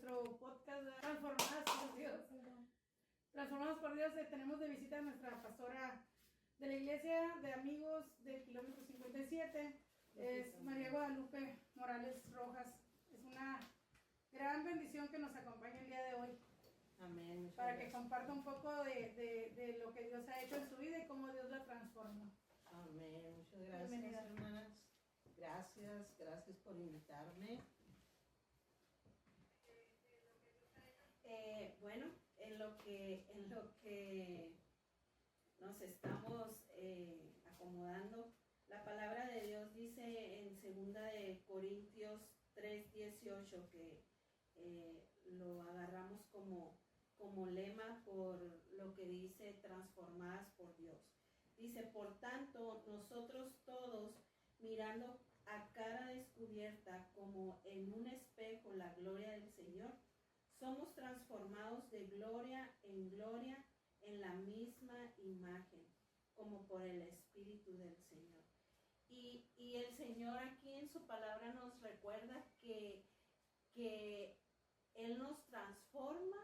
nuestro podcast Transformadas por Dios. Transformados por Dios, tenemos de visita a nuestra pastora de la iglesia de amigos del kilómetro 57, es María Guadalupe Morales Rojas. Es una gran bendición que nos acompañe el día de hoy. Amén. Para que comparta un poco de lo que Dios ha hecho en su vida y cómo Dios la transformó. Amén. Muchas gracias, bienvenida, hermanas. Gracias por invitarme. Bueno, en lo que nos estamos acomodando, la palabra de Dios dice en 2 de Corintios 3:18 que lo agarramos como lema por lo que dice transformadas por Dios. Dice, por tanto, nosotros todos, mirando a cara descubierta como en un espejo la gloria del Señor, somos transformados de gloria en la misma imagen, como por el Espíritu del Señor. Y el Señor aquí en su palabra nos recuerda que Él nos transforma,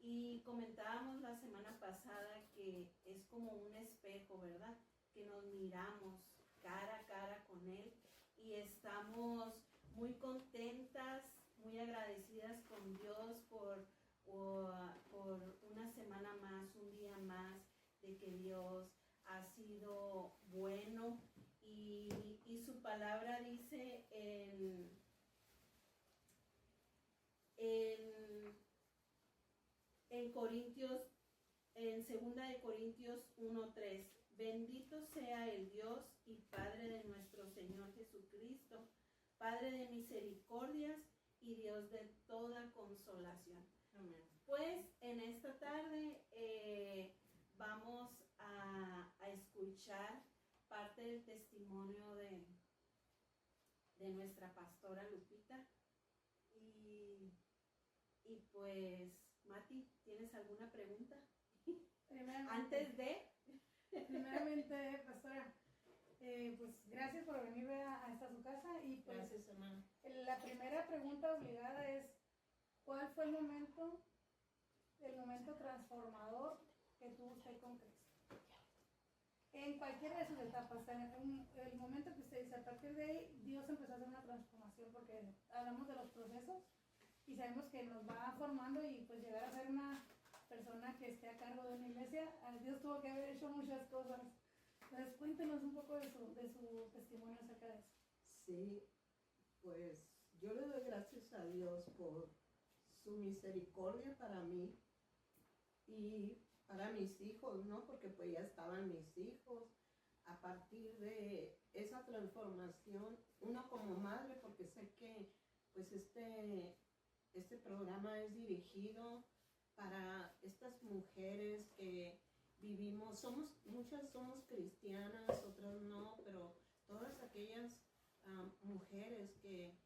y comentábamos la semana pasada que es como un espejo, ¿verdad? Que nos miramos cara a cara con Él y estamos muy contentas, muy agradecidas con Dios por una semana más, un día más, de que Dios ha sido bueno y su palabra dice en Corintios, en 2 de Corintios 1:3, bendito sea el Dios y Padre de nuestro Señor Jesucristo, Padre de misericordias y Dios de toda consolación. Amén. Pues en esta tarde vamos a escuchar parte del testimonio de nuestra pastora Lupita. Y pues, Mati, ¿tienes alguna pregunta? Primeramente, pastora, pues gracias por venir hasta su casa. Y pues, gracias, hermana. La primera pregunta obligada es, ¿cuál fue el momento transformador que tuvo usted con Cristo? En cualquiera de sus etapas, el momento que usted dice, a partir de ahí, Dios empezó a hacer una transformación, porque hablamos de los procesos y sabemos que nos va formando y pues llegar a ser una persona que esté a cargo de una iglesia, Dios tuvo que haber hecho muchas cosas. Entonces cuéntenos un poco de su testimonio acerca de eso. Sí, pues yo le doy gracias a Dios por su misericordia para mí y para mis hijos, ¿no? Porque pues ya estaban mis hijos. A partir de esa transformación, uno como madre, porque sé que pues este programa es dirigido para estas mujeres que vivimos, muchas somos cristianas, otras no, pero todas aquellas mujeres que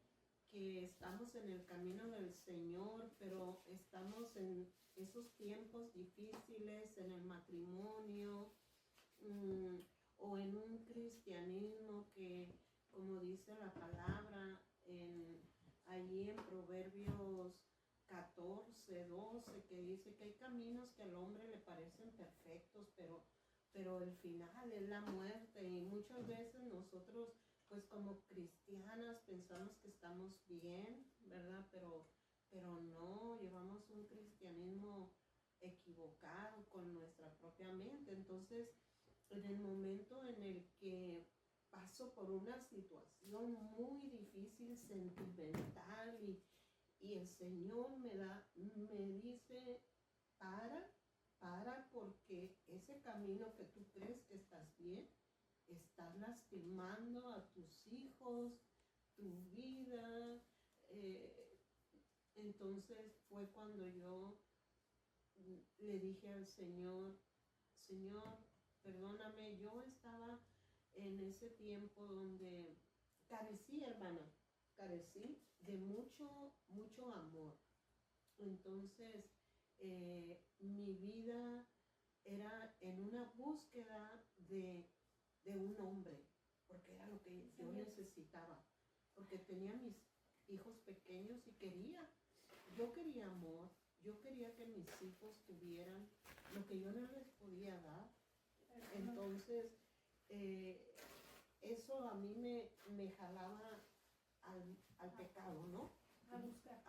estamos en el camino del Señor, pero estamos en esos tiempos difíciles, en el matrimonio, o en un cristianismo que, como dice la palabra, allí en Proverbios 14:12, que dice que hay caminos que al hombre le parecen perfectos, pero el final es la muerte. Y muchas veces nosotros, pues como cristianas, pensamos que estamos bien, ¿verdad? Pero no, llevamos un cristianismo equivocado con nuestra propia mente. Entonces, en el momento en el que paso por una situación muy difícil, sentimental, y el Señor me dice, para, porque ese camino que tú crees que estás bien, estás lastimando a tus hijos, tu vida. Entonces fue cuando yo le dije al Señor, perdóname. Yo estaba en ese tiempo donde carecí, hermana, de mucho amor. Entonces, mi vida era en una búsqueda de un hombre, porque era lo que yo necesitaba, porque tenía mis hijos pequeños y quería yo quería amor, yo quería que mis hijos tuvieran lo que yo no les podía dar. Entonces, eso a mí me jalaba al pecado, ¿no? A buscar.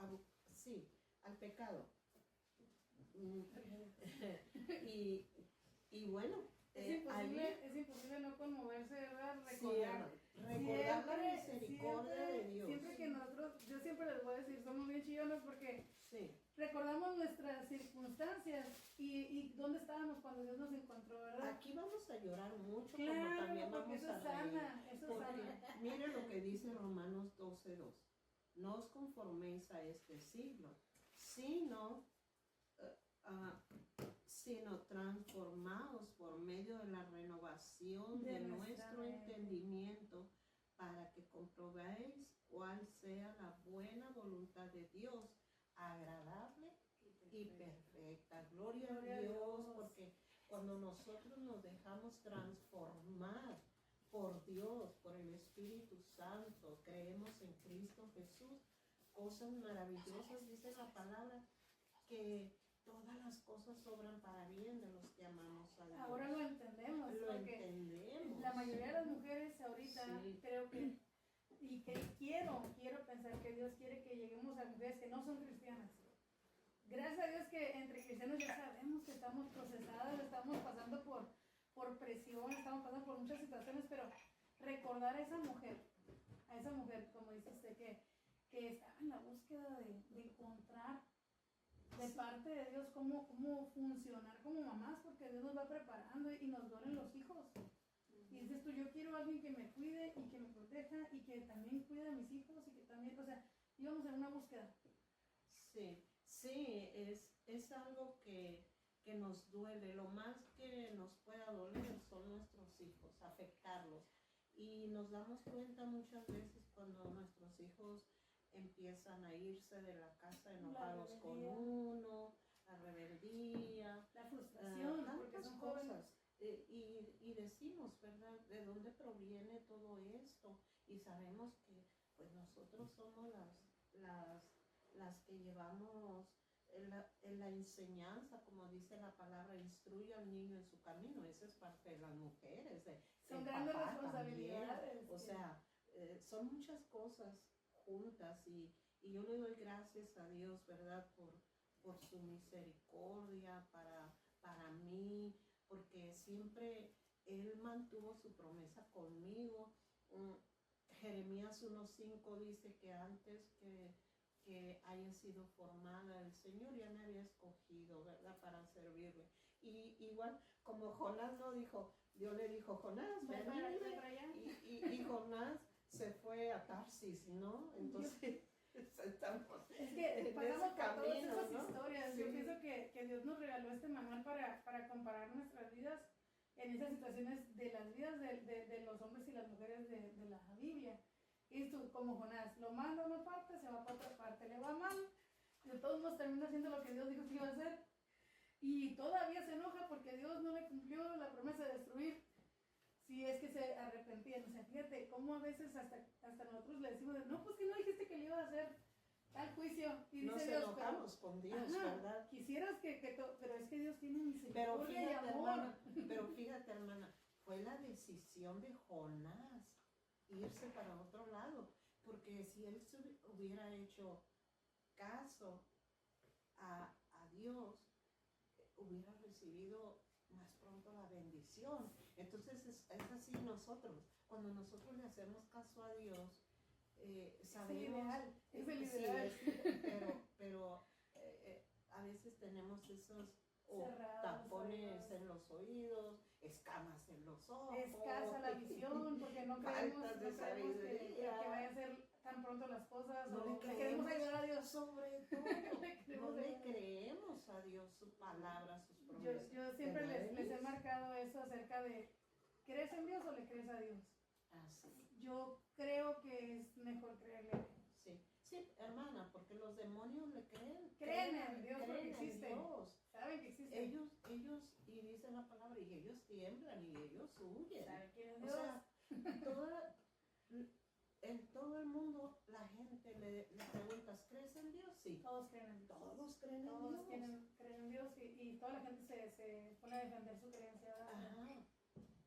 Sí, al pecado. Y bueno, Es imposible no conmoverse, ¿verdad? Recordar. Recordar la misericordia de Dios. Siempre que nosotros, yo siempre les voy a decir, somos bien chillonos porque recordamos nuestras circunstancias y dónde estábamos cuando Dios nos encontró, ¿verdad? Aquí vamos a llorar mucho, claro, como también vamos eso a reír. sana, eso sana. Mire lo que dice Romanos 12:2. No os conforméis a este siglo, sino transformaos por medio de la renovación de nuestro entendimiento, para que comprobéis cuál sea la buena voluntad de Dios, agradable y perfecta. Gloria a Dios, porque cuando nosotros nos dejamos transformar por Dios, por el Espíritu Santo, creemos en Cristo Jesús, cosas maravillosas, dice la palabra, que todas las cosas obran para bien de los que amamos a Dios. Ahora lo entendemos. La mayoría de las mujeres ahorita creo que, y que quiero pensar que Dios quiere que lleguemos a mujeres que no son cristianas. Gracias a Dios que entre cristianos ya sabemos que estamos procesadas, estamos pasando por presión, estamos pasando por muchas situaciones, pero recordar a esa mujer, como dice usted, que estaba en la búsqueda de encontrar de parte de Dios cómo funcionar como mamás, porque Dios nos va preparando y nos duelen los hijos. Y dices tú, yo quiero a alguien que me cuide y que me proteja y que también cuide a mis hijos y que también, o sea, íbamos en una búsqueda. Sí, es algo que nos duele. Lo más que nos pueda doler son nuestros hijos, afectarlos. Y nos damos cuenta muchas veces cuando nuestros hijos empiezan a irse de la casa enojados con uno, la rebeldía, la frustración, tantas cosas. Y decimos, ¿verdad?, de dónde proviene todo esto. Y sabemos que pues nosotros somos las que llevamos en la enseñanza, como dice la palabra, instruye al niño en su camino. Esa es parte de las mujeres. Son grandes responsabilidades. También. O sea, son muchas cosas juntas y yo le doy gracias a Dios, ¿verdad?, por su misericordia para mí, porque siempre Él mantuvo su promesa conmigo. Jeremías 1:5 dice que antes que haya sido formada, el Señor ya me había escogido, ¿verdad?, para servirle. Y igual, como Jonás no dijo, Dios le dijo, Jonás, ven para allá. Y Jonás se fue a Tarsis, ¿no? Entonces estamos pasamos por camino, todas esas ¿no? historias. Sí. Yo pienso que Dios nos regaló este manual para comparar nuestras vidas en esas situaciones de las vidas de los hombres y las mujeres de la Biblia. Y tú, como Jonás, lo manda a una parte, se va para otra parte, le va mal, de todos modos termina haciendo lo que Dios dijo que iba a hacer. Y todavía se enoja porque Dios no le cumplió la promesa de destruir. Si es que se arrepentían. O sea, fíjate cómo a veces hasta nosotros le decimos, no, pues que no dijiste que le iba a hacer tal juicio. Y dice nos Dios, enojamos con Dios, ¿verdad? Quisieras pero es que Dios tiene misericordia y amor. Pero fíjate, hermana, fue la decisión de Jonás irse para otro lado, porque si él hubiera hecho caso a Dios, hubiera recibido más pronto la bendición. Entonces es así nosotros, cuando nosotros le hacemos caso a Dios, sabemos, es el ideal. pero a veces tenemos esos tapones en los oídos, escamas en los ojos, escasa la visión, porque no creemos que vaya a ser tan pronto las cosas, no le queremos ayudar a Dios. Sobre todo, no le creemos a Dios su palabra, sus promesas. Yo siempre les he marcado eso acerca de, ¿crees en Dios o le crees a Dios? Así. Yo creo que es mejor creerle a Dios. Sí, hermana, porque los demonios le creen. Creen en Dios porque existe. Dios. Saben que existe. Ellos, y dice la palabra, y ellos tiemblan y ellos huyen. ¿Saben quién es Dios? O sea, en todo el mundo la gente le preguntas, ¿crees en Dios? Sí. Todos creen en Dios. Todos creen en Todos Dios. creen en Dios y toda la gente se pone a defender su creencia. Ajá.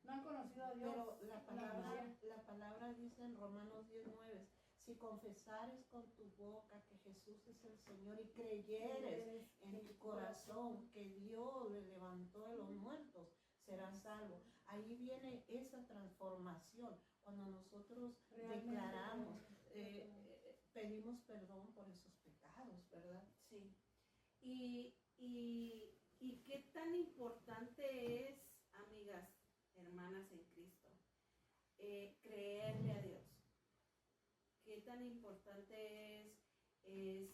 No han conocido a Dios. Pero la mayoría. palabra dice en Romanos 10:9, si confesares con tu boca que Jesús es el Señor y creyeres en tu corazón que Dios le levantó de los muertos, serás salvo. Ahí viene esa transformación. Cuando nosotros Realmente declaramos, creen. pedimos perdón por esos pecados, ¿verdad? Sí. Y qué tan importante es, amigas, hermanas en Cristo, creerle a Dios. Qué tan importante es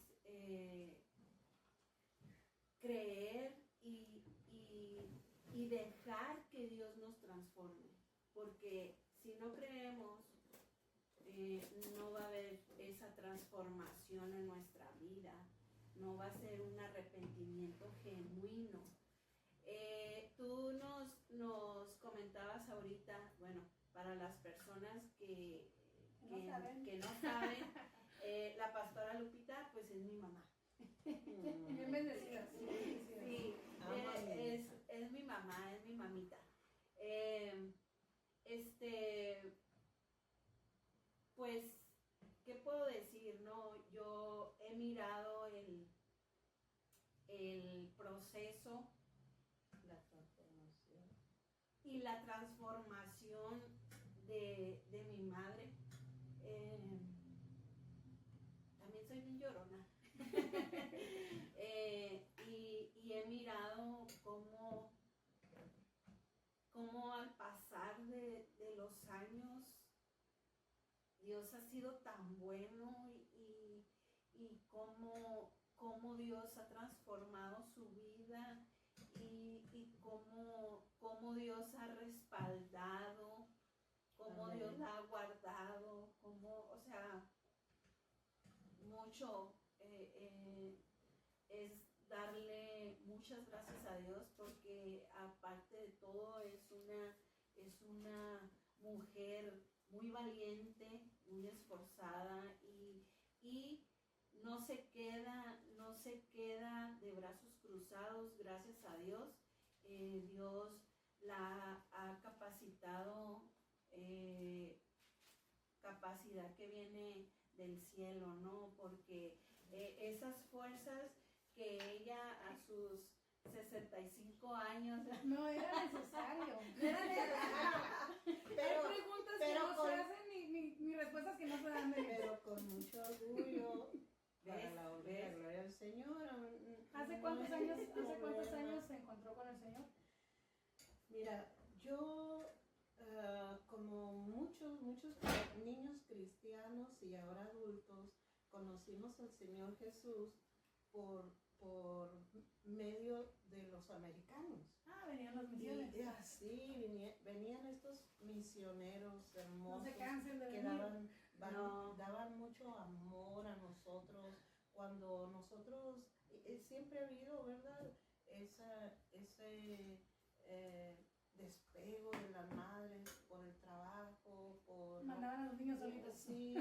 creer y dejar que Dios nos transforme. Porque si no creemos, no va a haber esa transformación en nuestra vida, no va a ser un arrepentimiento genuino. Tú nos comentabas ahorita, bueno, para las personas que no saben, la pastora Lupita pues es mi mamá. Bien bendecida. Sí, es mi mamá, es mi mamita. Pues, ¿qué puedo decir? No, yo he mirado el proceso, La transformación. y la transformación de mi madre. También soy bien llorona. Y he mirado cómo al pasar de los años Dios ha sido tan bueno y cómo Dios ha transformado su vida y cómo Dios ha respaldado, cómo Amén. Dios la ha guardado, o sea, mucho es darle muchas gracias a Dios porque aparte de todo es una mujer muy valiente, muy esforzada y no se queda de brazos cruzados, gracias a Dios. Dios la ha capacitado, capacidad que viene del cielo, ¿no? Porque esas fuerzas que ella a sus 65 años No era necesario. Pero- Hay preguntas pero que no con- se hacen ni respuestas que no se dan de Dios. Pero con mucho orgullo, para ¿Ves? la honra y la gloria del Señor. ¿Hace no cuántos hay años problema. se encontró con el Señor? Mira, yo, como muchos niños cristianos y ahora adultos, conocimos al Señor Jesús por medio de los americanos. Ah, venían las misiones. Y así venían estos misioneros hermosos No se cansen de que venir. daban mucho amor a nosotros. Cuando nosotros, siempre ha habido, ¿verdad? Ese despego de las madres por el trabajo, Mandaban a los niños solitos. Sí,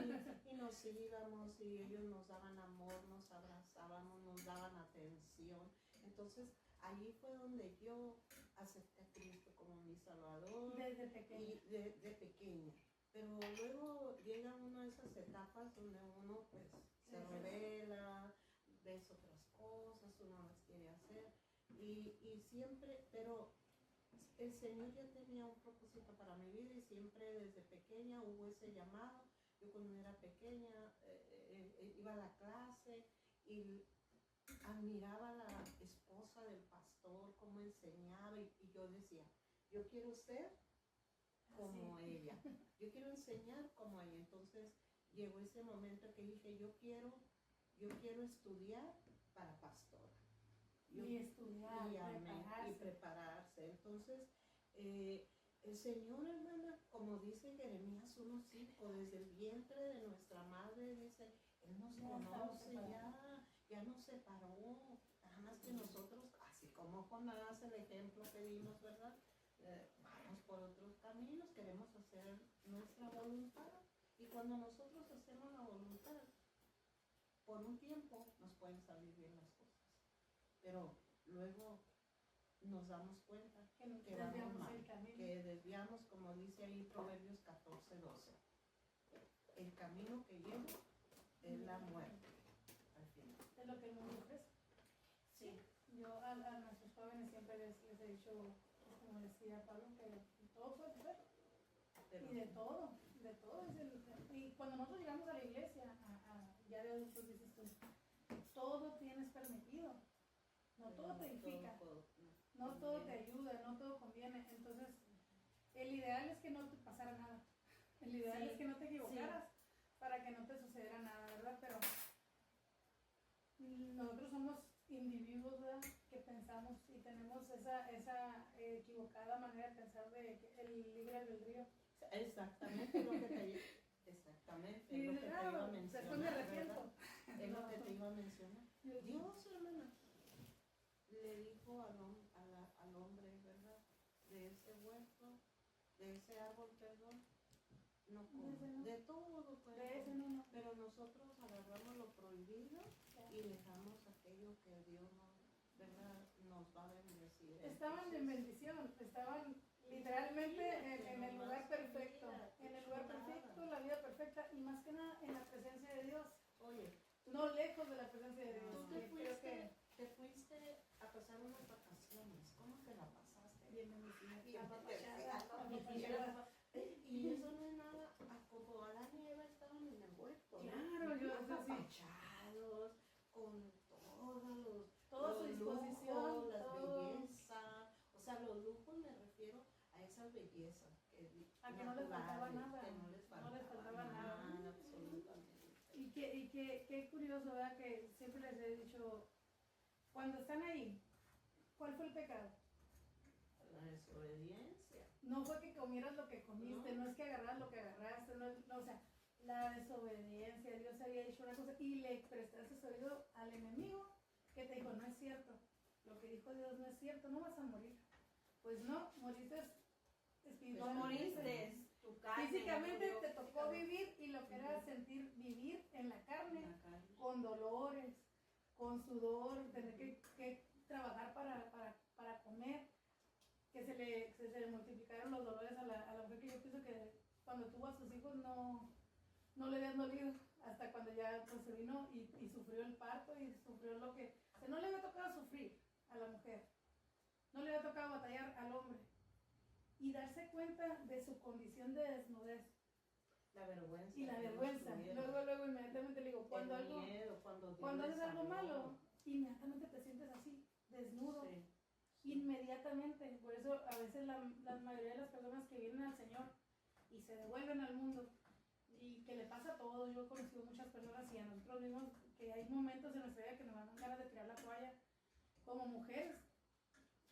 y nos íbamos y ellos nos daban amor, nos abrazábamos, nos daban atención. Entonces, allí fue donde yo acepté a Cristo como mi Salvador. Desde pequeña. Y de pequeña. Pero luego llega una de esas etapas donde uno pues se revela, ves otras cosas, uno las quiere hacer. Y siempre, pero el Señor ya tenía un propósito para mi vida y siempre desde pequeña hubo ese llamado. Yo cuando era pequeña iba a la clase y admiraba a la esposa del pastor, cómo enseñaba y yo decía, yo quiero ser como ella, yo quiero enseñar como ella. Entonces llegó ese momento que dije, yo quiero estudiar para pastora. Y estudiar, Y prepararse. Entonces, el Señor, hermana, como dice Jeremías 1:5, desde el vientre de nuestra madre, dice, Él nos conoce, ya nos separó. Nada más que nosotros, así como Jonás, el ejemplo que vimos, ¿verdad? Vamos por otros caminos, queremos hacer nuestra voluntad. Y cuando nosotros hacemos la voluntad, por un tiempo nos pueden salir bien las cosas, pero luego nos damos cuenta Que nos que vamos desviamos mal, el camino. que desviamos, como dice ahí Proverbios 14:12. El camino que lleva es la muerte al final. Es lo que el mundo ofrece. Sí. Yo a nuestros jóvenes siempre les he dicho, como decía Pablo, que todo puede ser. Pero Y de todo. Y cuando nosotros llegamos a la iglesia, ya de adultos dices tú, todo tienes permitido. No todo te edifica. No todo te ayuda, no todo conviene. Entonces, el ideal es que no te pasara nada. El ideal Sí, es que no te equivocaras para que no te sucediera nada, ¿verdad? Pero nosotros somos individuos, ¿verdad? Que pensamos y tenemos esa equivocada manera de pensar de que el libre albedrío. exactamente lo que te exactamente Y lo que te iba a después me mencionar, arrepiento. ¿verdad? Es lo que te iba a mencionar. Dios, hermana, le dijo al hombre, ¿verdad? De ese huerto, de ese árbol, perdón, no comas. De todo puedes De ese comer. no. Pero nosotros agarramos lo prohibido y dejamos aquello que Dios ¿verdad? Nos va a bendecir. Estaban en bendición, estaban literalmente en el lugar perfecto, en el lugar perfecto, la vida perfecta y más que nada en la presencia de Dios, Oye, no lejos de la presencia de Dios. tú Creo que te fuiste a pasar unas vacaciones. ¿Cómo te la pasaste? bien bendecida, Bien apapachada, bendecida. apapachada. Y eso no es nada, como Adán y Eva estaban en el huerto, Claro, yo eso sí. apapachados, con Toda su los disposición, lujos, las todo. bellezas. O sea, los lujos me refiero a esas bellezas. A que no les faltaba naturales, nada. que no les faltaba nada, absolutamente. Y qué curioso, ¿verdad? Que siempre les he dicho, cuando están ahí, ¿cuál fue el pecado? La desobediencia. No fue que comieras lo que comiste, no es que agarras lo que agarraste, no, o sea, la desobediencia. Dios había dicho una cosa y le prestaste oído al enemigo que te dijo, no es cierto, lo que dijo Dios no es cierto, no vas a morir. Pues no, moriste No espiritualmente. moriste, tu carne. Físicamente no te murió tocó físicamente. vivir y lo que era sentir, vivir en la carne, En la carne. con dolores, con sudor, tener que trabajar para comer, que se le multiplicaron los dolores a la mujer, que yo pienso que cuando tuvo a sus hijos no le habían dolido, hasta cuando ya pues, se vino y sufrió el parto y sufrió lo que, o sea, no le había tocado sufrir a la mujer, no le había tocado batallar al hombre y darse cuenta de su condición de desnudez. La vergüenza. Y la vergüenza. Luego inmediatamente le digo, cuando haces algo malo, inmediatamente te sientes así, desnudo. Sí. Inmediatamente. Por eso a veces la mayoría de las personas que vienen al Señor y se devuelven al mundo, y que le pasa a todos, yo he conocido muchas personas y a nosotros mismos, que hay momentos en nuestra vida que nos dan ganas de tirar la toalla. Como mujeres,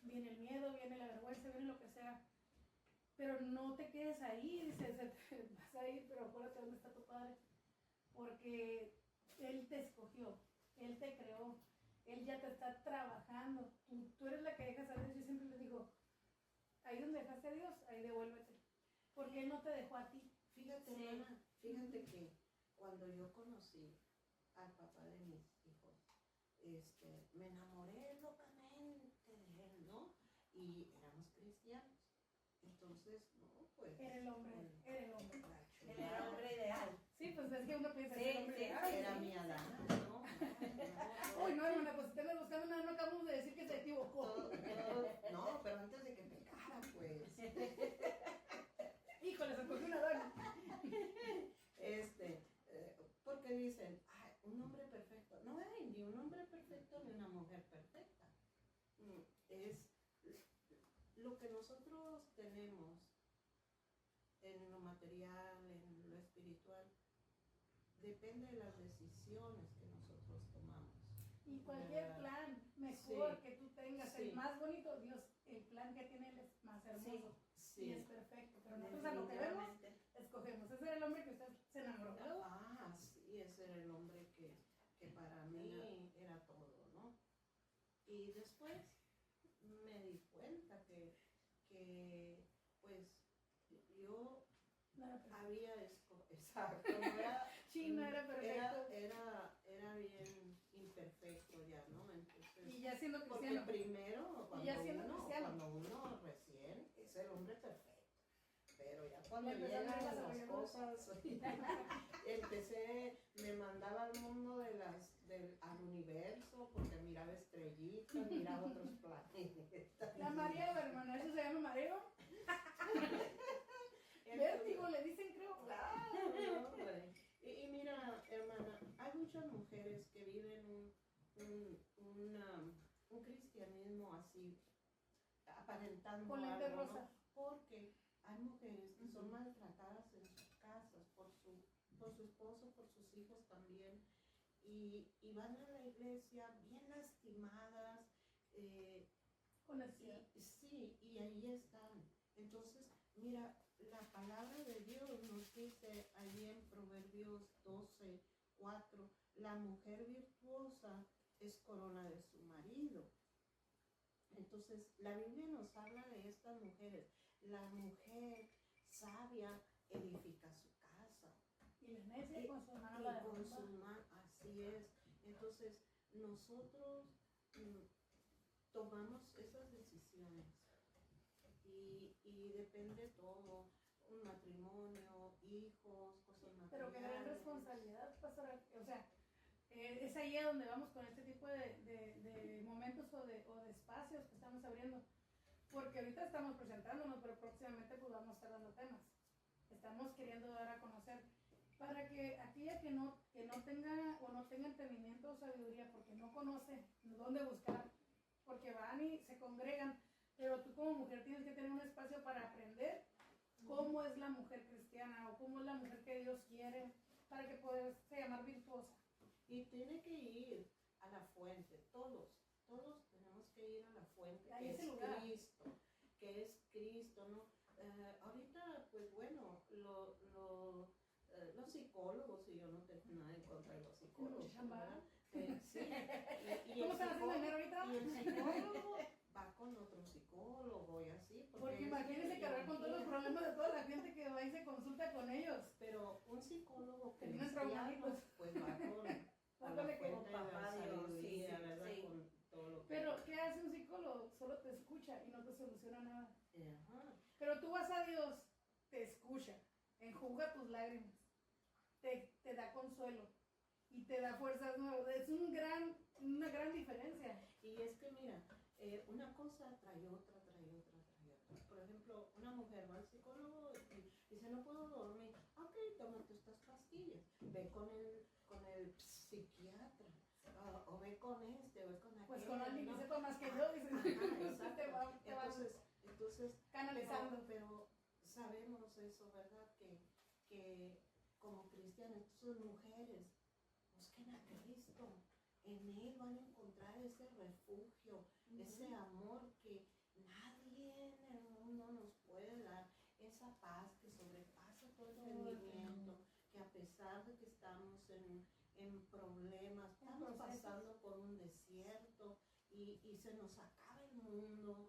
viene el miedo, viene la vergüenza, viene lo que sea. Pero no te quedes ahí, dices, vas a ir, pero acuérdate dónde está tu Padre. Porque Él te escogió, Él te creó, Él ya te está trabajando. Tú eres la que dejas a Dios. Yo siempre les digo, ahí donde dejaste a Dios, ahí devuélvete. Porque Él no te dejó a ti. Fíjate, Sí. hermana, fíjate que cuando yo conocí al papá de mis hijos, me enamoré locamente de él, ¿no? Y éramos cristianos. Entonces, no, pues. Era el hombre, era el hombre. La Él era el chulada. hombre ideal. Sí, pues es que uno piensa, Sí, el hombre sí, ideal. Era mi Adán, ¿no? Uy, no, hermana, pues si te andas buscando nada, no acabamos de decir que se equivocó. No, pero antes de que pecara, pues. Híjole, se cogió una dona. Porque dicen, ay, un hombre perfecto. No hay ni un hombre perfecto ni una mujer perfecta. Es lo que nosotros tenemos en lo material, en lo espiritual, depende de las decisiones que nosotros tomamos. Y cualquier plan mejor Sí. que tú tengas, Sí. el más bonito, Dios, el plan que tiene Él es más hermoso. Sí. Y es perfecto. Pero nosotros a lo que vemos, escogemos. Ese era el hombre que usted se enamoró. Ah, sí, ese era el hombre que para mí era todo, ¿no? Y después me di cuenta que pues yo No era perfecto. había exacto, no era, Sí, no era perfecto. era bien Y ya siendo Porque cristiano. primero, Y ya siendo cristiano. cuando uno recién es el hombre perfecto. Pero ya cuando Ya empezaron llegan las las arrolladoras. cosas, me mandaba al mundo al universo, porque miraba estrellitas, miraba otros planetas. La mareo, hermano, eso se llama mareo. Vértigo, le dicen, creo. Claro, hombre. Y mira, hermana, hay muchas mujeres que viven un cristianismo así, aparentando Con lentes algo, ¿no? rosas. Porque hay mujeres que son maltratadas en sus casas por su esposo, por sus hijos también, y van a la iglesia bien lastimadas, Con necesidad. sí, y ahí están. Entonces, mira, la palabra de Dios nos dice ahí en Proverbios 12:4, la mujer virtuosa es corona de su marido. Entonces, la Biblia nos habla de estas mujeres. La mujer sabia edifica su casa. Y la necia con su mano Y la con derrumba. su mano, así es. Entonces, nosotros tomamos esas decisiones. Y depende todo, un matrimonio, hijos, cosas materiales. Pero que gran responsabilidad, pastora. O sea, es ahí a donde vamos con este tipo de momentos o de espacios que estamos abriendo. Porque ahorita estamos presentándonos, pero próximamente pues vamos a estar dando temas. Estamos queriendo dar a conocer para que aquella que no tenga o no tenga entendimiento o sabiduría porque no conoce dónde buscar, porque van y se congregan, pero tú como mujer tienes que tener un espacio para aprender cómo es la mujer cristiana o cómo es la mujer que Dios quiere para que puedas llamar virtuosa. Y tiene que ir a la fuente, todos tenemos que ir a la fuente, Ahí que es el es lugar. Cristo, ¿no? Ahorita, pues bueno, los psicólogos, y yo no tengo nada en contra de los psicólogos, ¿verdad? Sí, ¿Cómo están haciendo dinero ahorita? Y el psicólogo va con otro psicólogo y así. Porque imagínense cargar con todos los problemas de toda la gente que va y se consulta con ellos. Pero un psicólogo Terminan cristiano, traumaditos. pues va con la Ándale, fuente de la papá Dios, sabiduría, sí, ¿verdad? sí. Con todo lo que... Pero, ¿qué hace un psicólogo? Solo te escucha y no te soluciona nada. Ajá. Pero tú vas a Dios, te escucha, enjuga tus lágrimas, te da consuelo y te da fuerzas nuevas. Es una gran diferencia. Y es que mira, una cosa trae otra. Por ejemplo, una mujer va al psicólogo y dice, no puedo dormir. Ok, tómate estas pastillas. Ve con el psiquiatra. O ve con este, o ve con aquel. Pues con alguien que ¿no? sepa más que yo, dices, Exacto. te va Entonces, canalizando. pero sabemos eso, ¿verdad? Que como cristianas, sus mujeres, busquen a Cristo. En Él van a encontrar ese refugio, ese amor que nadie en el mundo nos puede dar, esa paz que sobrepasa todo entendimiento, que a pesar de que estamos en problemas, estamos pasando por un desierto y se nos acaba el mundo,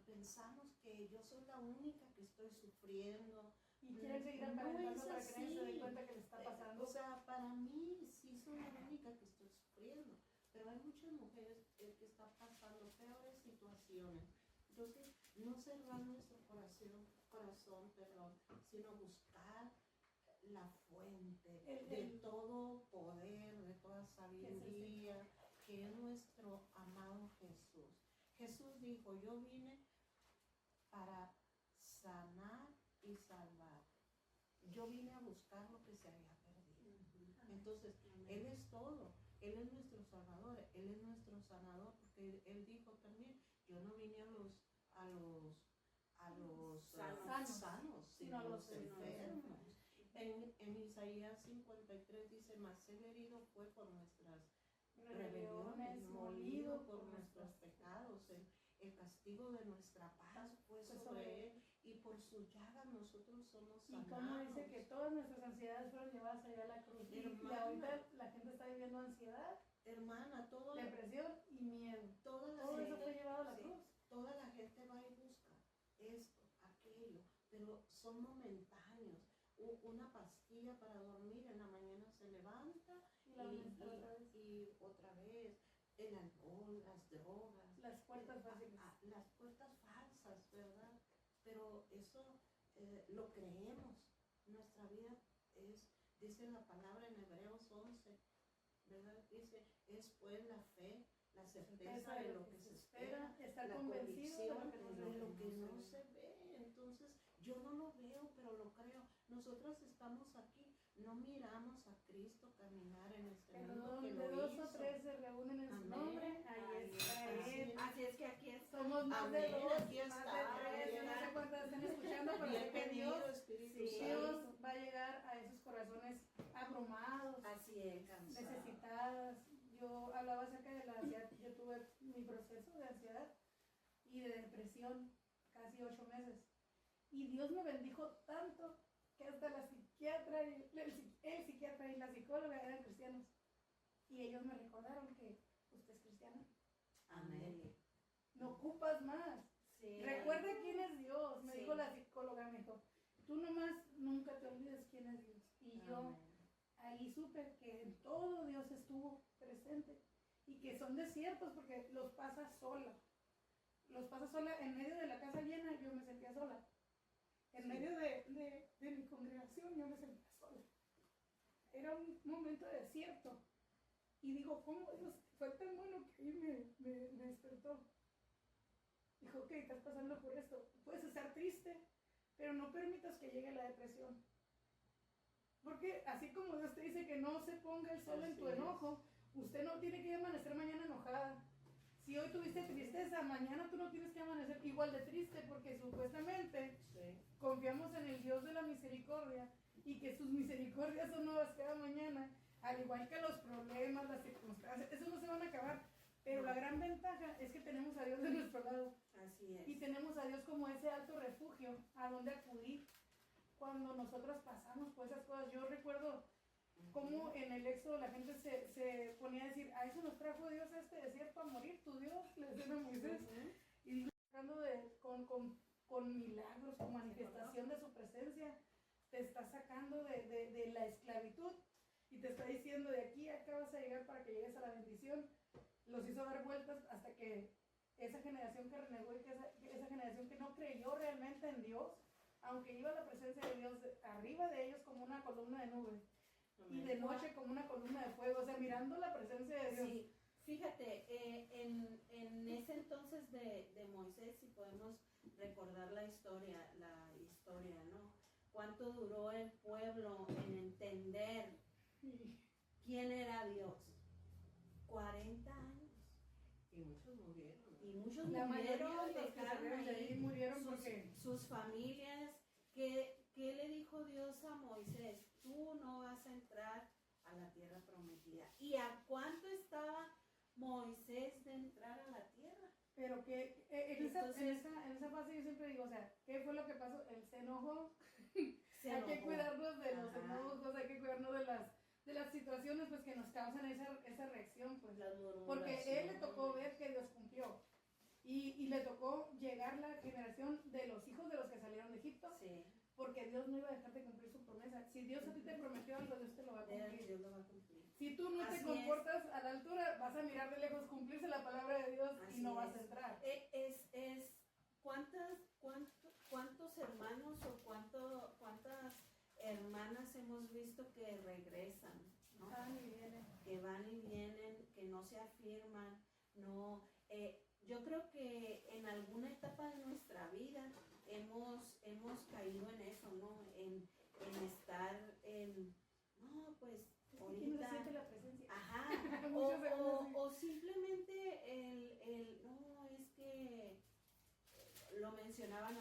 pensamos que yo soy la única que estoy sufriendo. Y quieren seguir aparentando para que nadie se dé cuenta que le está pasando. O sea, para mí sí soy la única que estoy sufriendo, pero hay muchas mujeres que están pasando peores situaciones. Entonces, no cerrar nuestro corazón, sino buscar la fuente de todo poder, de toda sabiduría, que es nuestro amado Jesús. Jesús dijo, yo vine para sanar y salvar. Yo vine a buscar lo que se había perdido. Entonces, Él es todo. Él es nuestro Salvador, Él es nuestro sanador, porque Él dijo también, yo no vine a los sanos, sino a los enfermos. En Isaías 53 dice, mas Él herido fue por nuestras rebeliones, molido por nuestros pecados. El castigo de nuestra paz fue sobre Él, y por su llaga nosotros somos sanados. Y como dice que todas nuestras ansiedades fueron llevadas allá a la cruz. Y ahorita la gente está viviendo ansiedad, hermana, depresión y miedo. Todo eso fue llevado a la cruz. Toda la gente va y busca esto, aquello, pero son momentáneos. Una pastilla para dormir, en la mañana se levanta y otra vez. El alcohol, alcohol, las drogas, Las puertas fáciles. las puertas falsas, ¿verdad? Pero eso lo creemos. Nuestra vida dice la palabra en Hebreos 11, ¿verdad? Dice, es pues la fe, la certeza de lo que se espera, estar la convencido convicción de lo que no no se ve. Entonces, yo no lo veo, pero lo creo. Nosotras estamos aquí, no miramos a Cristo caminar en este Pero mundo, que donde lo dos hizo. o tres se reúnen en su Amén. nombre, ahí está Así Él. es. Así es que aquí estamos. Somos más de Amén, dos, aquí más está, de tres, yo no sé cuántas están escuchando, pero sé que Bienvenido, Dios, Espíritu sí, Santo. Dios va a llegar a esos corazones abrumados, Así es. necesitadas. Yo hablaba acerca de la ansiedad, yo tuve mi proceso de ansiedad y de depresión, casi 8 meses. Y Dios me bendijo tanto que hasta la psiquiatra, el psiquiatra y la psicóloga eran cristianos. Y ellos me recordaron que usted es cristiana. Amén. No ocupas más. Sí. Recuerda quién es Dios, me Sí. dijo la psicóloga, me dijo, tú nomás nunca te olvides quién es Dios. Y yo Amén. ahí supe que en todo Dios estuvo presente y que son desiertos porque los pasa sola. Los pasa sola en medio de la casa llena, yo me sentía sola. En medio de mi congregación yo me sentía sola. Era un momento de desierto. Y digo, ¿cómo Dios fue tan bueno que ahí me despertó? Dijo, ok, estás pasando por esto. Puedes estar triste, pero no permitas que llegue la depresión. Porque así como Dios te dice que no se ponga el sol en tu enojo, usted no tiene que amanecer mañana enojada. Si hoy tuviste tristeza, mañana tú no tienes que amanecer igual de triste, porque supuestamente confiamos en el Dios de la misericordia y que sus misericordias son nuevas cada mañana, al igual que los problemas, las circunstancias, eso no se van a acabar. Pero la gran ventaja es que tenemos a Dios de nuestro lado. Así es. Y tenemos a Dios como ese alto refugio a donde acudir cuando nosotros pasamos por esas cosas. Yo recuerdo cómo en el Éxodo la gente se ponía a decir, a eso nos trajo Dios a este desierto a morir, tu Dios, le decían a Moisés. Y Dios tratando con milagros, con manifestación de su presencia, te está sacando de la esclavitud y te está diciendo, de aquí a acá vas a llegar para que llegues a la bendición. Los hizo dar vueltas hasta que esa generación que renegó y esa generación que no creyó realmente en Dios, aunque iba a la presencia de Dios arriba de ellos como una columna de nube y de noche como una columna de fuego, o sea, mirando la presencia de Dios. Sí, fíjate, en ese entonces de Moisés, si podemos recordar la historia, ¿no? ¿Cuánto duró el pueblo en entender quién era Dios? 40 años. Y muchos murieron. Y muchos La mayoría murieron, de los que dejaron salieron de ahí ahí murieron porque sus familias. ¿Qué le dijo Dios a Moisés? Tú no vas a entrar a la tierra prometida. ¿Y a cuánto estaba Moisés de entrar a la tierra? pero que en esa fase yo siempre digo, o sea, ¿qué fue lo que pasó? Él se enojó. Hay que cuidarnos de los enojos, hay que cuidarnos de las situaciones pues que nos causan esa reacción, pues. Porque él le tocó ver que Dios cumplió. Y le tocó llegar la generación de los hijos de los que salieron de Egipto. Sí. Porque Dios no iba a dejar de cumplir su promesa. Si Dios a ti te prometió algo, Dios te lo va a cumplir. Dios lo va a cumplir. Si tú no Así te comportas a la altura, vas a mirar de lejos cumplirse la palabra de Dios Así y no vas es. a entrar. ¿Cuántos hermanos o cuántas hermanas hemos visto que regresan, ¿no? Que van y vienen, que no se afirman, no. Yo creo que en alguna etapa de nuestra vida hemos caído en eso, ¿no? En estar en, no, pues ahorita. No siente la presencia. Ajá. o simplemente no, es que lo mencionabas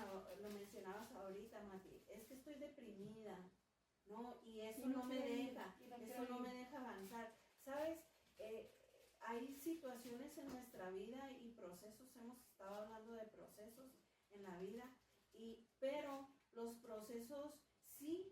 ahorita, Mati, es que estoy deprimida, ¿no? Y eso no me deja avanzar. ¿Sabes? Hay situaciones en nuestra vida y procesos, hemos estado hablando de procesos en la vida, pero los procesos sí,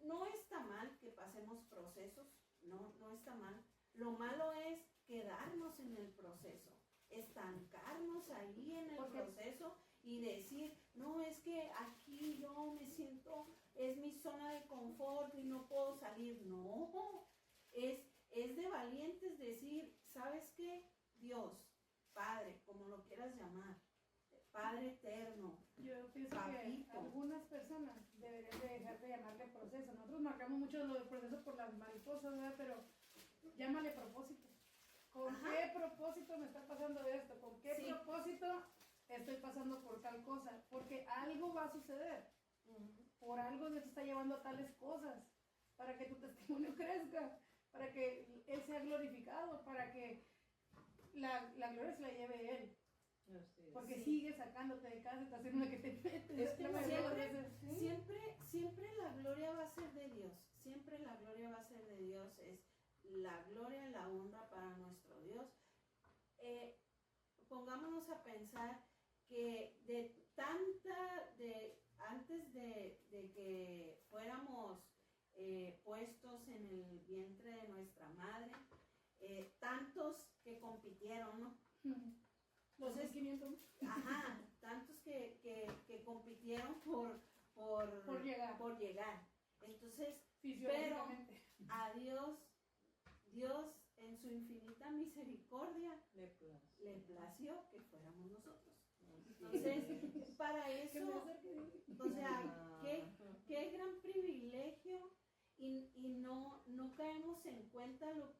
no está mal que pasemos procesos, no está mal. Lo malo es quedarnos en el proceso, estancarnos ahí en el proceso y decir, no, es que aquí yo me siento, es mi zona de confort y no puedo salir. No, es de valientes decir, ¿sabes qué? Dios, Padre, como lo quieras llamar, Padre eterno, Yo pienso Papito. que algunas personas deberían de dejar de llamarle proceso. Nosotros marcamos mucho lo del proceso por las mariposas, ¿verdad? Pero llámale propósito. ¿Con Ajá. qué propósito me está pasando esto? ¿Con qué Sí. propósito estoy pasando por tal cosa? Porque algo va a suceder. Por algo Dios te está llevando a tales cosas. Para que tu testimonio crezca. Para que Él sea glorificado. Para que la gloria se la lleve Él. Así es. Porque Sí. sigue sacándote de casa, estás en una que te metes. Es que La mayoría de las siempre- veces, ¿sí? Siempre la gloria va a ser de Dios. Siempre la gloria va a ser de Dios. Es la gloria y la honra para nuestro Dios. Pongámonos a pensar que antes de que fuéramos puestos en el vientre de nuestra madre, tantos que compitieron, ¿no? Los Entonces, 500 Ajá, tantos que compitieron por llegar. Entonces, fisiológicamente. a Dios en su infinita misericordia le plació que fuéramos nosotros. Entonces, para Que me eso, acerque. o sea, qué gran privilegio y no caemos en cuenta lo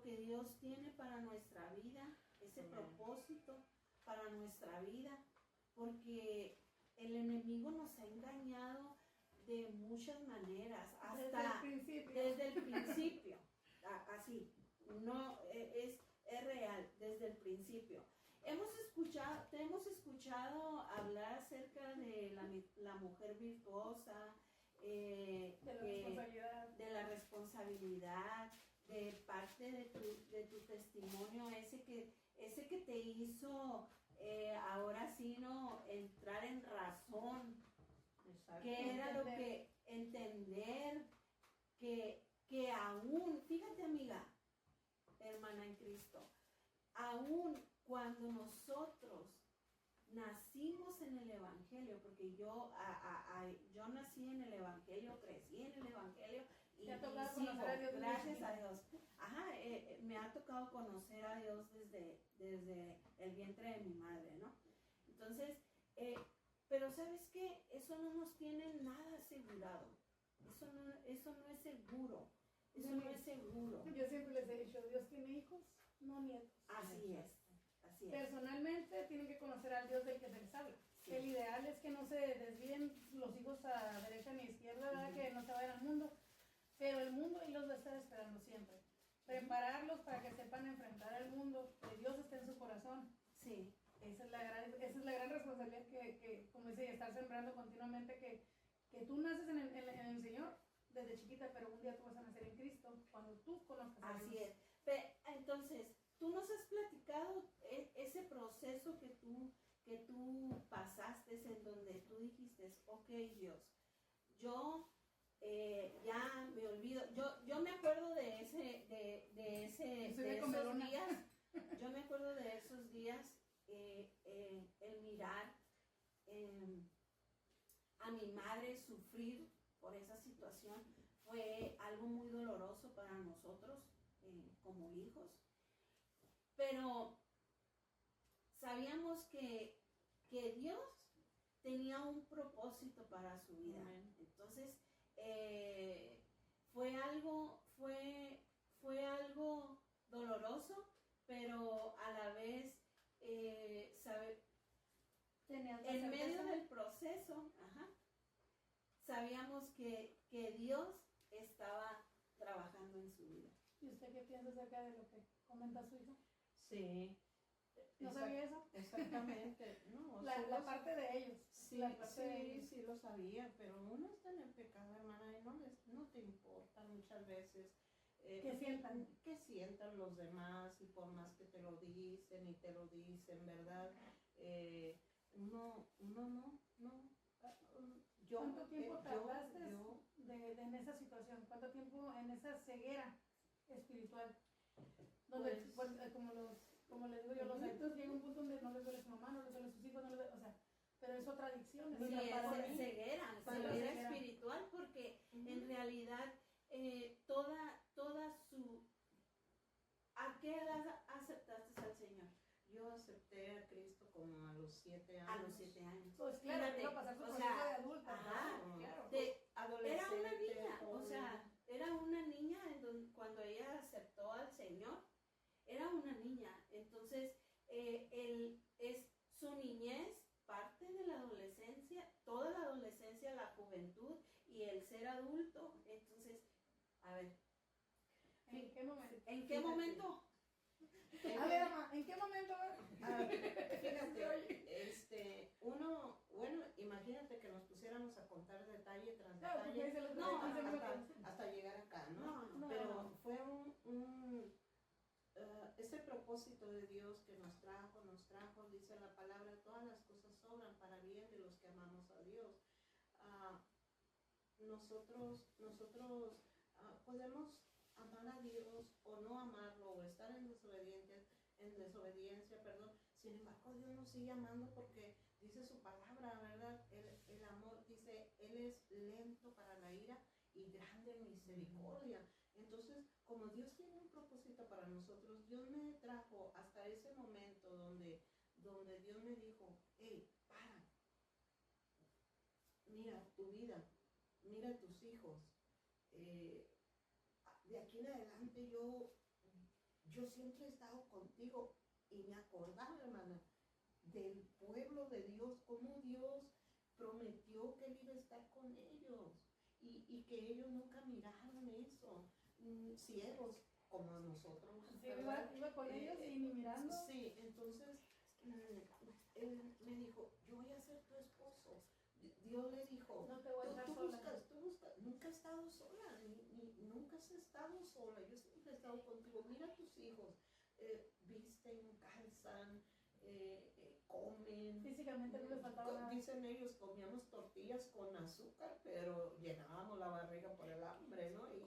que Dios tiene para nuestra vida, ese Amén. propósito para nuestra vida, porque el enemigo nos ha engañado de muchas maneras, hasta Desde el principio. así, no es real, desde el principio. Te hemos escuchado hablar acerca de la mujer virtuosa, De la responsabilidad. de la responsabilidad, de parte de tu testimonio, ese que te hizo ahora sí, ¿no? Entrar en razón, Exacto. que era lo que entender, que aún, fíjate amiga, hermana en Cristo, aún cuando nosotros nacimos en el Evangelio, porque yo nací en el Evangelio, crecí en el Evangelio y Te ha tocado sigo, conocer a Dios desde gracias chiquita. a Dios. Ajá, me ha tocado conocer a Dios desde el vientre de mi madre, ¿no? Entonces, pero ¿sabes qué? Eso no nos tiene nada asegurado. Eso no es seguro. Eso no es seguro. Yo siempre les he dicho, Dios tiene hijos, no nietos. Así es. Así es. Personalmente tienen que conocer al Dios del que se les habla. Sí. El ideal es que no se desvíen los hijos a derecha ni izquierda, ¿verdad? Que no se vayan al mundo. Pero el mundo ahí los va a estar esperando siempre. Prepararlos para que sepan enfrentar al mundo, que Dios esté en su corazón. Sí. Esa es la gran responsabilidad que como dice, estar sembrando continuamente, que tú naces en el Señor desde chiquita, pero un día tú vas a nacer en Cristo cuando tú conozcas a Dios. Así es. Entonces, tú nos has platicado ese proceso que tú pasaste, en donde tú dijiste, ok, Dios, yo ya me olvido. Yo me acuerdo de esos días. Yo me acuerdo de esos días, el mirar a mi madre sufrir por esa situación fue algo muy doloroso para nosotros como hijos. Pero sabíamos que Dios tenía un propósito para su vida. Amén. Entonces, fue algo doloroso, pero a la vez, en medio del proceso, sabíamos que Dios estaba trabajando en su vida. ¿Y usted qué piensa acerca de lo que comenta su hijo? Sí. ¿No sabía eso? Exactamente. No, La parte de ellos. Sí, la parte de ellos. sí lo sabía, pero uno está en el pecado, hermana, y no te importa muchas veces. Que sientan. Que sientan los demás, y por más que te lo dicen y te lo dicen, ¿verdad? No. ¿Cuánto tiempo tardaste en esa situación? ¿Cuánto tiempo en esa ceguera espiritual? Donde, como les digo yo, los adictos llegan a un punto donde no les duele su mamá, no les duele sus hijos, no les duele, o sea, pero es otra adicción. Sí, es ceguera ceguera espiritual, porque en realidad toda su... ¿A qué edad aceptaste al los 7 años. A los 7 años. Pues claro, Fíjate, iba a pasar su o proceso sea, de adulta. ajá, ¿no? Claro. Era una Adolescente, niña, o joven. sea, era una niña cuando ella aceptó al Señor, era una niña. Entonces, es su niñez, parte de la adolescencia, toda la adolescencia, la juventud y el ser adulto. Entonces, a ver, ¿En qué momento? ¿en qué momento? A ver, mamá, ¿en qué momento? Fíjate, bueno, imagínate que nos pusiéramos a contar detalle tras Claro, porque detalle dice los No, 15 minutos. hasta llegar acá, ¿no? No, Pero fue ese propósito de Dios que nos trajo, dice la palabra, todas las cosas sobran para bien de los que amamos a Dios. Nosotros podemos amar a Dios o no amarlo o estar en desobediencia, perdón. Sin embargo, Dios nos sigue amando porque dice su palabra, ¿verdad? El amor dice, Él es lento para la ira y grande en misericordia. Entonces, como Dios tiene un propósito para nosotros, Dios me trajo hasta ese momento donde Dios me dijo, hey, para, mira tu vida, mira tus hijos. De aquí en adelante yo siempre he estado contigo y me acordaba, hermana, del pueblo de Dios, cómo Dios prometió que Él iba a estar con ellos y que ellos nunca miraron eso, ciegos como nosotros. Sí, iba con ellos y ni mirando. Sí, entonces Él me dijo, yo voy a ser tu esposo. Dios le dijo, no te voy a dejar tú sola. buscas, nunca he estado sola, nunca has estado sola, yo siempre he estado contigo. Mira tus hijos, visten, calzan, comen. Físicamente no les faltaba nada. Dicen ellos, comíamos tortillas con azúcar, pero llenábamos la barriga por el hambre, ¿no? Y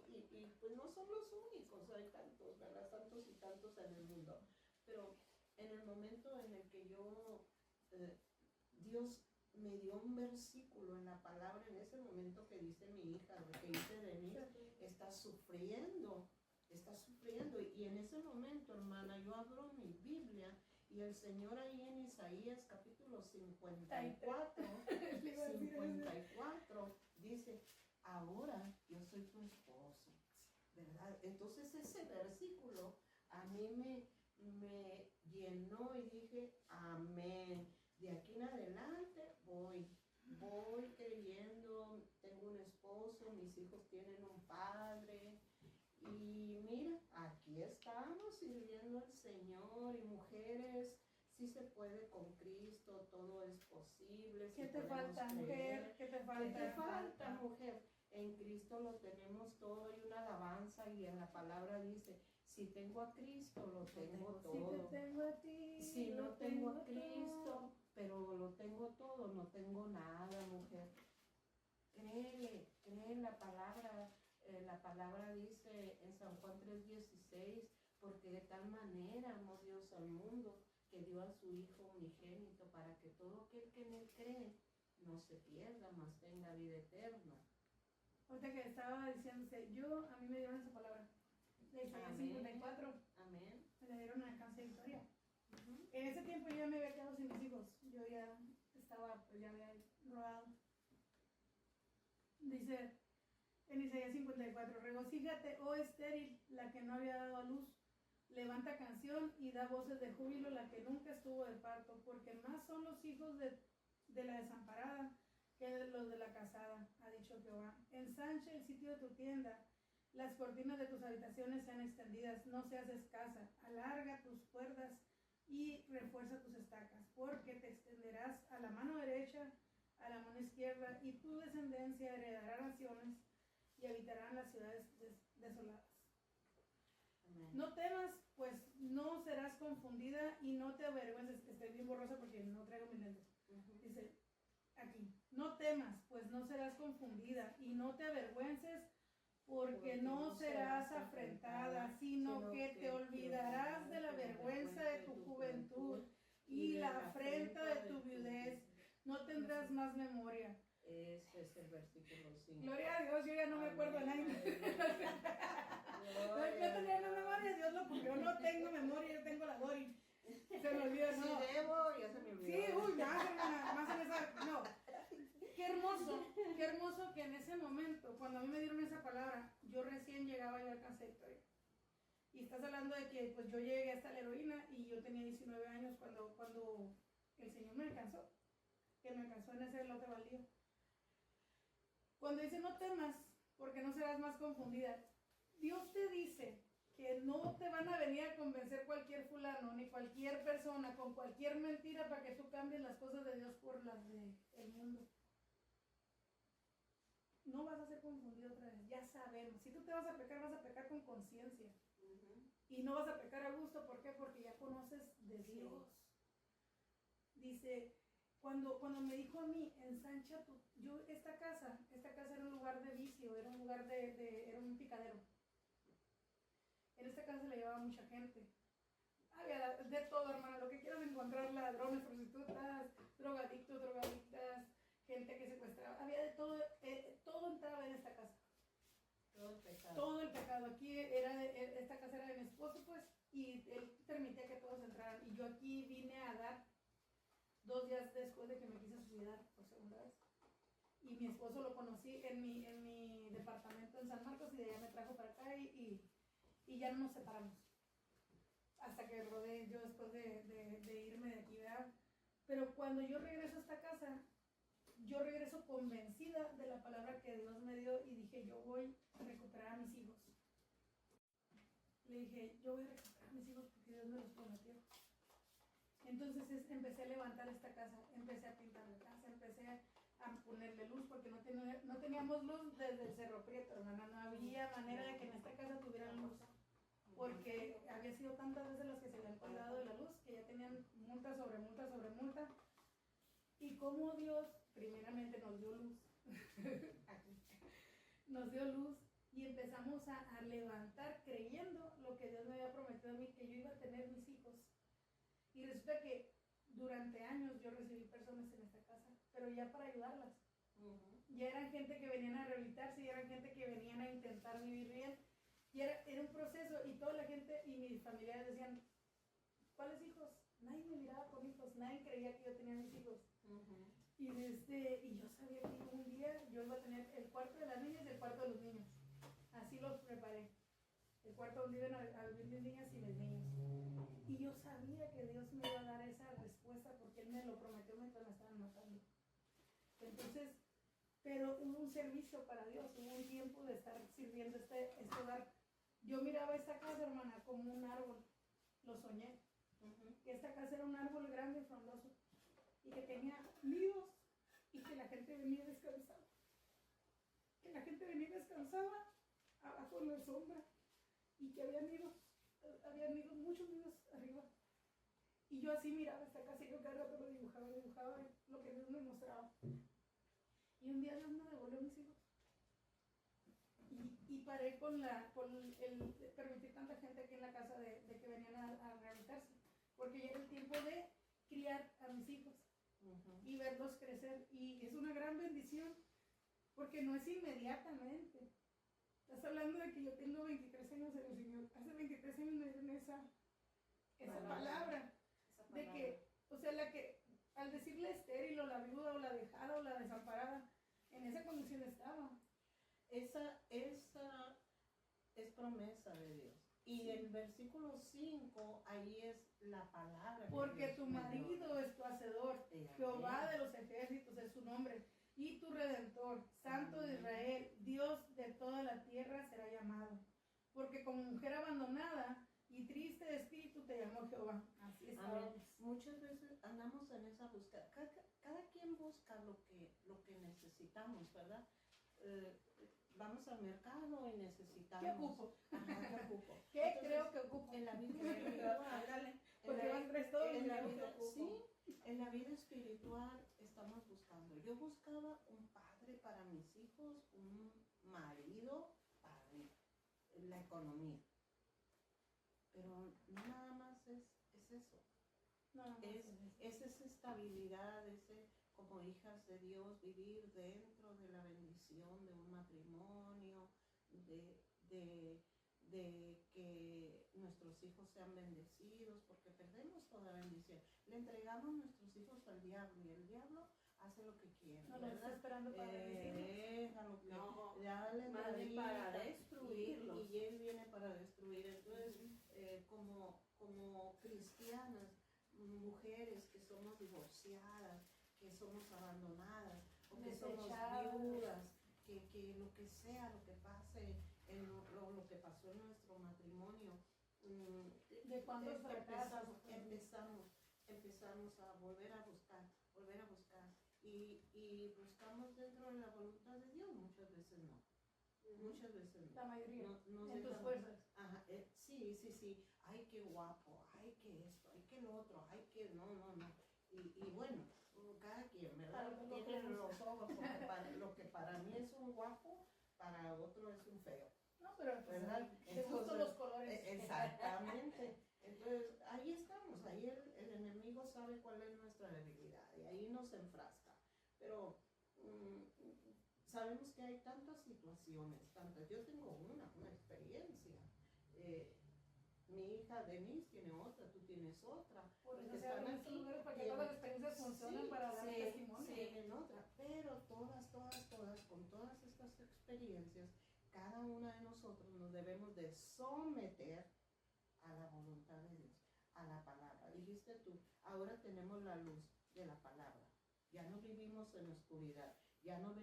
pues no son los únicos, hay tantos, ¿verdad? Tantos y tantos en el mundo. Pero en el momento en el que Dios me dio un versículo en la palabra, en ese momento que dice mi hija, que dice Denise, está sufriendo. Y en ese momento, hermana, yo abro mi Biblia y el Señor ahí en Isaías capítulo 54 dice, ahora yo soy tu esposo, ¿verdad? Entonces ese versículo a mí me llenó y dije, amén. De aquí en adelante voy creyendo, tengo un esposo, mis hijos tienen un padre y mira, aquí estamos sirviendo al Señor. Y mujeres, sí se puede con Cristo, todo es posible. ¿Qué te falta, mujer? ¿Qué te falta? ¿Qué te falta, mujer? En Cristo lo tenemos todo. Hay una alabanza y en la palabra dice, si tengo a Cristo, lo tengo todo. Si te tengo a ti, Si no tengo a Cristo, todo. pero lo tengo todo, no tengo nada, mujer. Cree en la palabra. La palabra dice en San Juan 3:16, porque de tal manera amó Dios al mundo que dio a su Hijo unigénito para que todo aquel que en Él cree no se pierda, mas tenga vida eterna. Ahorita que estaba diciéndose, a mí me dieron esa palabra. De Isaías 54. Amén. Me la dieron en Alcance de Victoria. En ese tiempo yo ya me había quedado sin mis hijos. Yo ya estaba, pues ya había rodado. Dice en Isaías 54, regocíjate, oh estéril, la que no había dado a luz. Levanta canción y da voces de júbilo, la que nunca estuvo de parto, porque más son los hijos de la desamparada que los de la casada, ha dicho Jehová. Ensancha el sitio de tu tienda, las cortinas de tus habitaciones sean extendidas, no seas escasa, alarga tus cuerdas y refuerza tus estacas, porque te extenderás a la mano derecha, a la mano izquierda, y tu descendencia heredará naciones y habitarán las ciudades desoladas. Amén. No temas, pues no serás confundida y no te avergüences. Estoy bien borrosa porque no traigo mis lentes. Dice aquí, no temas, pues no serás confundida y no te avergüences porque no serás afrentada, sino que te olvidarás de la vergüenza de tu juventud y la afrenta de tu viudez. No tendrás más memoria. Ese es el versículo 5. Gloria a Dios, yo ya no me acuerdo de nadie. No, yo tenía una memoria, Dios lo cumplió. No tengo memoria, yo tengo la Dori. Se me olvidó, Si no. debo, ya se me olvidó. Sí, uy, yo recién llegaba yo al consultorio. Y estás hablando de que pues yo llegué hasta la heroína y yo tenía 19 años cuando el Señor me alcanzó, que me alcanzó en ese lote baldío. Cuando dice no temas, porque no serás más confundida, Dios te dice que no te van a venir a convencer cualquier fulano, ni cualquier persona, con cualquier mentira para que tú cambies las cosas de Dios por las del mundo. No vas a ser confundido otra vez, ya sabemos. Si tú te vas a pecar con conciencia. Y no vas a pecar a gusto, ¿por qué? Porque ya conoces de Dios. Dice, cuando me dijo a mí, ensancha esta casa era un lugar de vicio, era un lugar era un picadero. En esta casa se le llevaba mucha gente. Había de todo, hermano, lo que quieras encontrar, ladrones, prostitutas, drogadictas, gente que secuestraba, había de todo, todo entraba en esta casa. Todo el pecado. Todo el pecado. Aquí esta casa era de mi esposo, pues, y él permitía que todos entraran. Y yo aquí vine a dar 2 días después de que me quise suicidar por segunda vez. Y mi esposo lo conocí en mi departamento en San Marcos y de allá me trajo para acá y ya no nos separamos. Hasta que rodé yo después de irme de aquí, ¿verdad? Pero cuando yo regreso a esta casa, yo regreso convencida de la palabra que Dios me dio y dije, yo voy a recuperar a mis hijos. Le dije, yo voy a recuperar a mis hijos porque Dios me los prometió. Entonces empecé a levantar esta casa, empecé a pintar la casa, empecé a ponerle luz porque no teníamos luz desde el Cerro Prieto, hermana. No había manera de que en esta casa tuvieran luz. Porque había sido tantas veces las que se habían colgado de la luz que ya tenían multa sobre multa sobre multa. Y como Dios primeramente nos dio luz, nos dio luz y empezamos a levantar creyendo lo que Dios me había prometido a mí, que yo iba a tener mis hijos. Y resulta que durante años yo recibí personas en esta casa, pero ya para ayudarlas. Ya eran gente que venían a rehabilitarse, ya eran gente que venían a intentar vivir bien. Y era un proceso y toda la gente y mis familiares decían, ¿cuáles hijos? Nadie me miraba con hijos, nadie creía que yo tenía mis hijos. Y yo sabía que un día yo iba a tener el cuarto de las niñas y el cuarto de los niños. Así los preparé. El cuarto donde iban a vivir mis niñas y mis niños. Y yo sabía que Dios me iba a dar esa respuesta porque Él me lo prometió mientras me estaban matando. Entonces, pero hubo un servicio para Dios, hubo un tiempo de estar sirviendo este hogar. Yo miraba esta casa, hermana, como un árbol. Lo soñé. Que esta casa era un árbol grande y frondoso. Y que tenía nidos y que la gente venía y descansaba. Que la gente venía y descansaba abajo en la sombra. Y que había nidos, muchos nidos arriba. Y yo así miraba esta casa y yo cada rato lo dibujaba lo que Dios me mostraba. Y un día Dios me devolvió mis hijos. Y paré con el permitir tanta gente aquí en la casa de que venían a rehabilitarse. Porque ya era el tiempo de criar a mis hijos y verlos crecer. Y es una gran bendición porque no es inmediatamente. Estás hablando de que yo tengo 23 años en el Señor. Hace 23 años me dieron esa palabra. De que, o sea, al decirle estéril o la viuda o la dejada o la desamparada, en esa condición estaba. Esa es promesa de Dios. Y el versículo 5, ahí es la palabra. Porque tu marido es tu hacedor, Jehová de los ejércitos es su nombre, y tu redentor, Santo de Israel, Dios de toda la tierra será llamado. Porque como mujer abandonada y triste de espíritu te llamó Jehová. Así estamos. Muchas veces andamos en esa búsqueda. Cada quien busca lo que necesitamos, ¿verdad? Vamos al mercado y necesitamos. ¿Qué ocupo? Ajá, ¿qué ocupo? ¿Qué Entonces, creo que ocupo? En la vida espiritual. En la vida espiritual estamos buscando. Yo buscaba un padre para mis hijos, un marido para mí, la economía. Pero no nada más es eso. Es esa estabilidad, como hijas de Dios, vivir dentro de la bendición de un matrimonio, de que nuestros hijos sean bendecidos, porque perdemos toda bendición. Le entregamos nuestros hijos al diablo y el diablo hace lo que quiere. No lo está esperando para bendecirnos. Déjalo que No, dale más bien para destruir. destruirlos. Y Él viene para destruir. Entonces, como cristianas, mujeres que somos divorciadas, que somos abandonadas, o que somos viudas, que lo que sea, lo que pase, lo que pasó en nuestro matrimonio, ¿De cuántos fracasos? empezamos a volver a buscar, y buscamos dentro de la voluntad de Dios, muchas veces no. Muchas veces no. La mayoría. No en tus fuerzas. Ajá, sí. Ay, qué guapo, ay, qué esto, ay, qué lo otro, ay, qué no. Y bueno, cada quien, ¿verdad? Tiene los ojos, porque lo que para mí es un guapo, para otro es un feo. No, pero ¿verdad? te gustan los colores. Exactamente. Entonces, ahí estamos, ahí el enemigo sabe cuál es nuestra debilidad y ahí nos enfrasca. Pero sabemos que hay tantas situaciones, yo tengo una experiencia. Mi hija Denise tiene otra, tú tienes otra. Por eso se abren estos lugares para que todas las experiencias funcionen para dar testimonio. Tienen otra, pero todas, con todas estas experiencias, cada una de nosotros nos debemos de someter a la voluntad de Dios, a la palabra. Dijiste tú, ahora tenemos la luz de la palabra. Ya no vivimos en oscuridad, ya no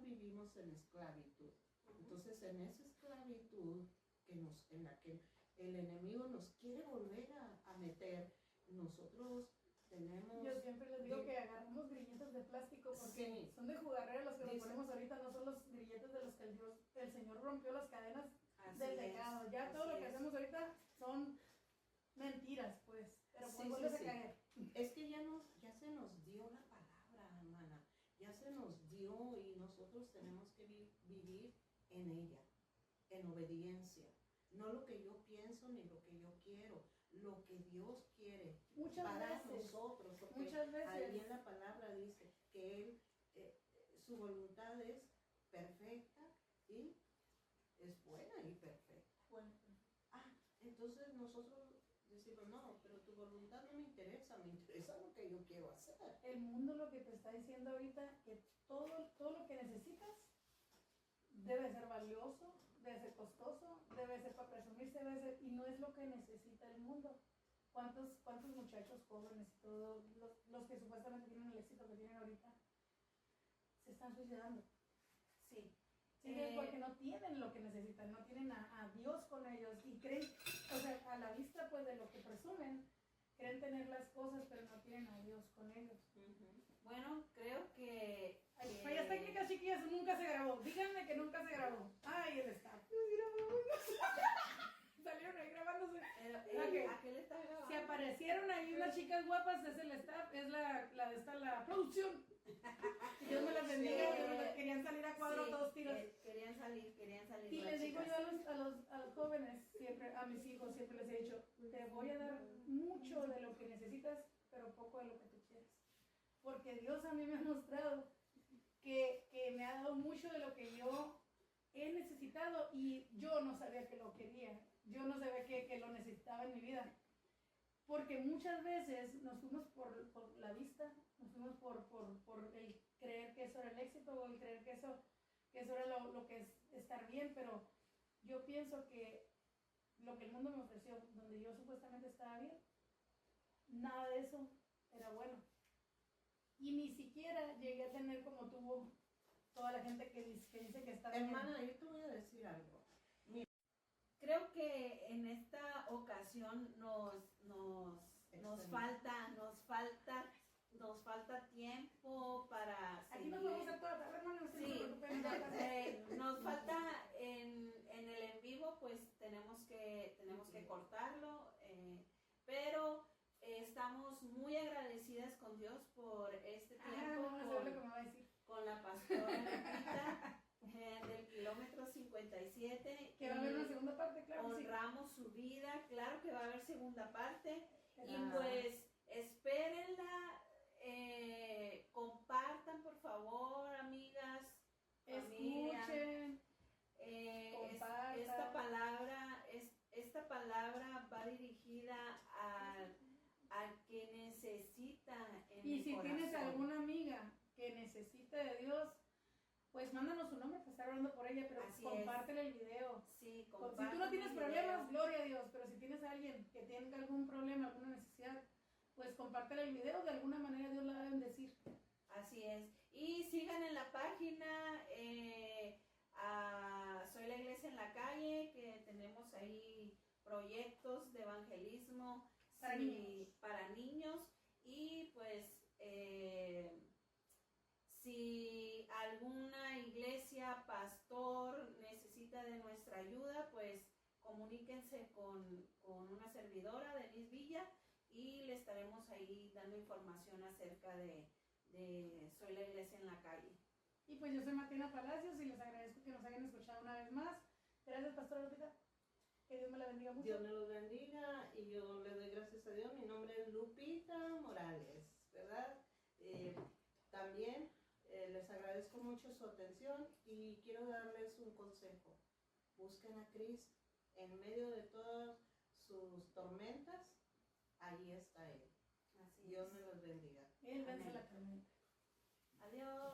vivimos en esclavitud. Entonces, en esa esclavitud en la que el enemigo nos quiere volver a meter, nosotros tenemos... Yo siempre les digo que agarramos grilletes de plástico porque son de jugarrera los que nos ponemos ahorita, no son los grilletes de los que el Señor rompió las cadenas del pecado. Ya todo lo que hacemos ahorita son mentiras, pues, pero pues vuelves a caer. Es que ya se nos dio la palabra, hermana, ya se nos dio y nosotros tenemos que vivir en ella, en obediencia. No lo que yo pienso ni lo que yo quiero, lo que Dios quiere para nosotros. Porque muchas veces ahí en la palabra dice que Él, su voluntad es perfecta y es buena y perfecta. Bueno. Entonces nosotros decimos, no, pero tu voluntad no me interesa lo que yo quiero hacer. El mundo lo que te está diciendo ahorita, que todo lo que necesitas debe ser valioso, debe ser costoso, debe ser para presumirse, y no es lo que necesita el mundo. ¿Cuántos muchachos jóvenes y todos los que supuestamente tienen el éxito que tienen ahorita se están suicidando? Sí. Es porque no tienen lo que necesitan, no tienen a Dios con ellos y creen, o sea, a la vista pues de lo que presumen, creen tener las cosas pero no tienen a Dios con ellos. Bueno, creo que... Fallas técnicas, chiquillas, nunca se grabó. Díganme que nunca se grabó. Ay, el staff. Salieron ahí grabándose. Aquel está grabando. Si aparecieron ahí unas chicas guapas, es el staff, es la producción. Dios me las bendiga, querían salir a cuadro todos tiros. Querían salir. Y les digo yo a los jóvenes, siempre, a mis hijos, siempre les he dicho, te voy a dar mucho de lo que necesitas, pero poco de lo que tú quieres. Porque Dios a mí me ha mostrado que me ha dado mucho de lo que yo he necesitado y yo no sabía que lo quería, yo no sabía que lo necesitaba en mi vida. Porque muchas veces nos fuimos por la vista, nos fuimos por el creer que eso era el éxito o el creer que eso era lo que es estar bien, pero yo pienso que lo que el mundo me ofreció, donde yo supuestamente estaba bien, nada de eso era bueno. Y ni siquiera llegué a tener como tuvo toda la gente que dice que está bien. Hermana, yo te voy a decir algo. Creo que en esta ocasión nos falta tiempo para Aquí seguir. nos vamos a toda la tarde, hermano. Sí, nos falta en el en vivo, pues tenemos que cortarlo, pero estamos muy agradecidas con Dios por este tiempo con la pastora Lupita del kilómetro 57. Que va a haber una segunda parte, claro. Honramos su vida, claro que va a haber segunda parte. Y pues espérenla, compartan por favor, amigas, escuchen, familia. Esta palabra va dirigida al que necesita en y el si corazón. tienes alguna amiga que necesite de Dios, pues mándanos su nombre para estar hablando por ella, pero compártele el video. Sí, Si tú no tienes problemas, gloria a Dios, pero si tienes a alguien que tenga algún problema, alguna necesidad, pues compártele el video, de alguna manera Dios la va a bendecir. Así es. Y sigan en la página, Soy la Iglesia en la Calle, que tenemos ahí proyectos de evangelismo para niños. Y pues si alguna iglesia, pastor necesita de nuestra ayuda, pues comuníquense con una servidora, Denise Villa, y le estaremos ahí dando información acerca de Soy la Iglesia en la Calle. Y pues yo soy Martina Palacios y les agradezco que nos hayan escuchado una vez más. Gracias, Pastora Lupita. Que Dios me la bendiga mucho. Dios me los bendiga y yo le doy gracias a Dios. Mi nombre es Lupita Morales, ¿verdad? También les agradezco mucho su atención y quiero darles un consejo. Busquen a Cristo en medio de todas sus tormentas. Ahí está Él. Así Dios es. me los bendiga. Él vence Amén. la tormenta. Adiós.